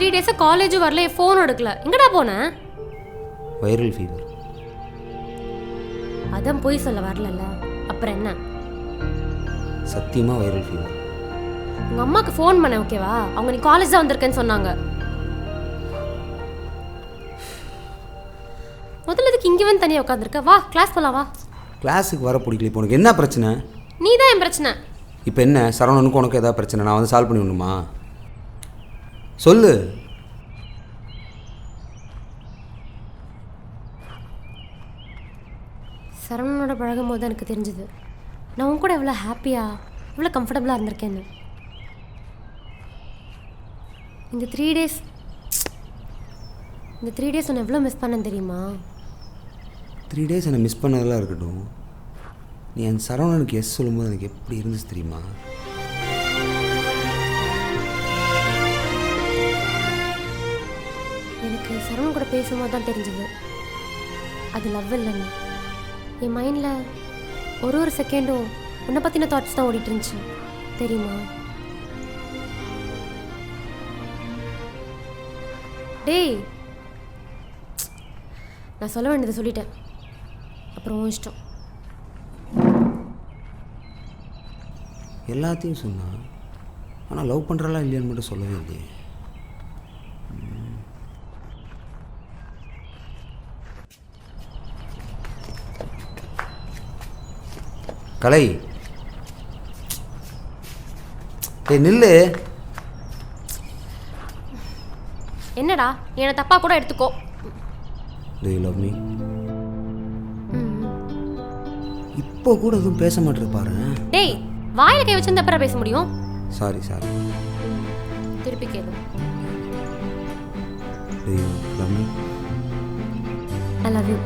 3 டேஸாக காலேஜும் வரல, என் ஃபோன் எடுக்கல. எங்கடா போனேன்? Viral fever. அதான் போய் சொல்ல வரலல்ல, அப்புறம் என்ன? சத்தியமாக வைரல் ஃபீவர். உங்கள் அம்மாவுக்கு ஃபோன் பண்ணேன், ஓகேவா? அவங்க நீ காலேஜ் தான் வந்திருக்கேன்னு சொன்னாங்க. முதல்ல இதுக்கு இங்கே வந்து தனியாக உட்காந்துருக்க. வா கிளாஸ் போகலாம், வா. கிளாஸுக்கு வர பிடிக்கல. இப்போ உனக்கு என்ன பிரச்சனை? நீ தான் என் பிரச்சனை. இப்போ என்ன சரவணனுக்கு உனக்கு ஏதாவது பிரச்சனை? நான் வந்து சால்வ் பண்ணி விடணுமா? சொல்லு. சரவணனோட பழகும் போது எனக்கு தெரிஞ்சுது நான் உன் கூட எவ்வளோ ஹாப்பியாக எவ்வளோ கம்ஃபர்டபுளாக இருந்திருக்கேன்னு. இந்த 3 டேஸ் உன்னை எவ்வளோ மிஸ் பண்ணேன்னு தெரியுமா? 3 டேஸ் என்னை மிஸ் பண்ணதெல்லாம் இருக்கட்டும். நீ என் சரவணனுக்கு எஸ் சொல்லும்போது எனக்கு எப்படி இருந்துச்சு தெரியுமா? எனக்கு சரவணன் கூட பேசும்போது தான் தெரிஞ்சது அது லவ் இல்லைன்னு. என் மைண்டில் ஒரு செகண்டும் உன்னை பற்றின தாட்ஸ் தான் ஓடிட்டு இருந்துச்சு தெரியுமா? டேய், நான் சொல்ல வேண்டியதை சொல்லிட்டேன், அப்புறம் உன் இஷ்டம். எல்லாத்தையும் சொன்னா, ஆனால் லவ் பண்ணுறலாம் இல்லையான்னு மட்டும் சொல்லவே இல்லையே. கலை, நில்லு. என்னடா, என்னை தப்பா கூட எடுத்துக்கோ. Do you love me? இப்போ கூட எதுவும் பேச மாட்டேரு பாரு. டேய், வாயில கை வச்சு அப்புறம் பேச முடியும். சாரி. திருப்பி கேளு. Do you love me? I love you.